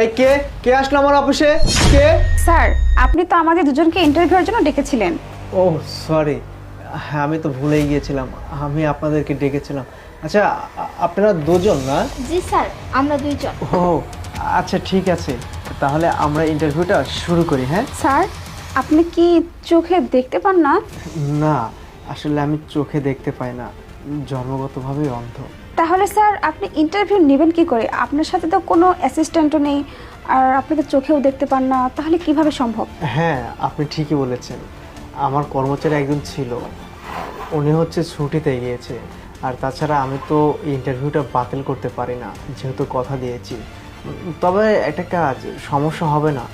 এই কে কে আসলো আমার অফিসে? কে? স্যার, আপনি তো আমাদের দুজনকে ইন্টারভিউর জন্য ডেকেছিলেন। ও সরি, হ্যাঁ আমি তো ভুলেই গিয়েছিলাম, আমি আপনাদেরকে ডেকেছিলাম। আচ্ছা আপনারা দুজন না? জি স্যার, আমরা দুইজন। ও আচ্ছা ঠিক আছে, তাহলে আমরা ইন্টারভিউটা শুরু করি। হ্যাঁ স্যার, আপনি কি চোখে দেখতে পান না? না, আসলে আমি চোখে দেখতে পাই না, জন্মগতভাবেই অন্ধ। তাহলে স্যার আপনি ইন্টারভিউ নেবেন কি করে? আপনার সাথে তো কোনো অ্যাসিস্ট্যান্টও নেই, আর আপনি তো চোখেও দেখতে পান না, তাহলে কিভাবে সম্ভব? হ্যাঁ আপনি ঠিকই বলেছেন, আমার কর্মচারী একজন ছিল, উনি হচ্ছে ছুটিতে গিয়েছে। আর তাছাড়া আমি তো ইন্টারভিউটা বাতিল করতে পারি না, যেহেতু কথা দিয়েছি। তবে একটা কাজ, সমস্যা হবে না,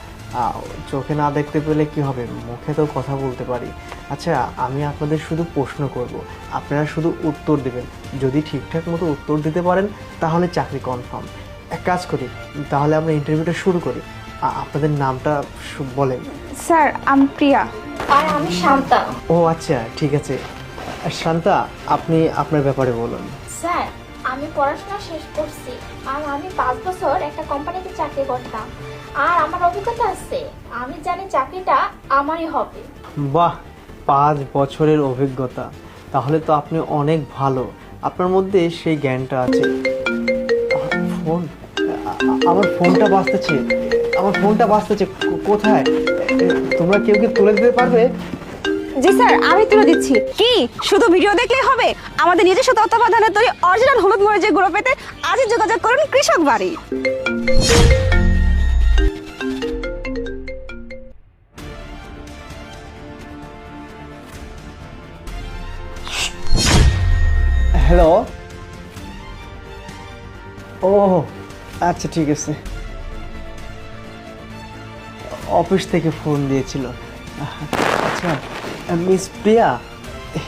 চোখে না দেখতে পেলে কি হবে, মুখে তো কথা বলতে পারি। আচ্ছা আমি আপনাদের শুধু প্রশ্ন করব, আপনারা শুধু উত্তর দেবেন। যদি ঠিকঠাক মতো উত্তর দিতে পারেন তাহলে চাকরি কনফার্ম। এক কাজ করি, তাহলে আমরা ইন্টারভিউটা শুরু করি। আপনাদের নামটা বলেন। স্যার, আমি প্রিয়া। আর আমি শান্তা। ও আচ্ছা ঠিক আছে, শান্তা আপনি আপনার ব্যাপারে বলুন। স্যার, আমি পড়াশোনা শেষ করছি আর আমি 5 বছর একটা কোম্পানিতে চাকরি করতাম। আর আমার অভিজ্ঞতা আছে, আমি জানি চাকরিটা আমারই হবে। বাহ, 5 বছরের অভিজ্ঞতা, তাহলে তো আপনি অনেক ভালো, আপনার মধ্যে সেই জ্ঞানটা আছে। ফোন, আমার ফোনটা বাজতেছে, আমার ফোনটা বাজতেছে, কোথায়? তোমরা কেউ কি তুলে দিতে পারবে? জি স্যার, আমি তুলে দিচ্ছি। কি শুধু ভিডিও দেখলেই হবে? আমাদের নিজস্ব তত্ত্বাবধানে তৈরি অরিজিনাল হলুদ মরিচের গুঁড়ো পেতে আজই যোগাযোগ করুন কৃষক বাড়ি। হ্যালো, ও আচ্ছা ঠিক আছে, অফিস থেকে ফোন দিয়েছিল। আচ্ছা মিস প্রিয়া,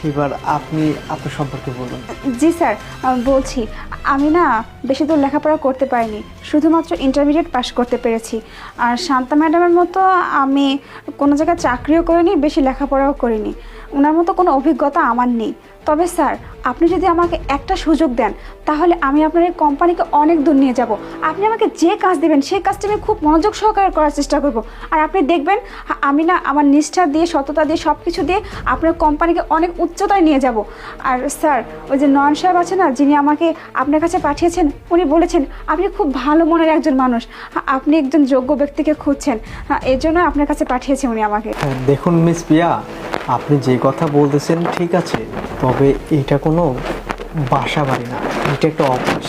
এবার আপনি আপনার সম্পর্কে বলুন। জি স্যার, বলছি আমি না বেশি দূর লেখাপড়া করতে পারিনি, শুধুমাত্র ইন্টারমিডিয়েট পাস করতে পেরেছি। আর শান্তা ম্যাডামের মতো আমি কোনো জায়গায় চাকরিও করিনি, বেশি লেখাপড়াও করিনি, ওনার মতো কোনো অভিজ্ঞতা আমার নেই। তবে স্যার, আপনি যদি আমাকে একটা সুযোগ দেন তাহলে আমি আপনার এই কোম্পানিকে অনেক দূর নিয়ে যাব। আপনি আমাকে যে কাজ দেবেন সেই কাজটা আমি খুব মনোযোগ সহকারে করার চেষ্টা করব। আর আপনি দেখবেন আমি না আমার নিষ্ঠা দিয়ে, সততা দিয়ে, সব কিছু দিয়ে আপনার কোম্পানিকে অনেক উচ্চতায় নিয়ে যাব। আর স্যার, ওই যে নয়ন সাহেব আছে না, যিনি আমাকে আপনার কাছে পাঠিয়েছেন, উনি বলেছেন আপনি খুব ভালো মনের একজন মানুষ, আপনি একজন যোগ্য ব্যক্তিকে খুঁজছেন, এর জন্য আপনার কাছে পাঠিয়েছে উনি আমাকে। দেখুন মিস প্রিয়া, আপনি যে কথা বলতেছেন ঠিক আছে, তবে এটা কোনো বাসা বাড়ি না, এটা একটা অফিস।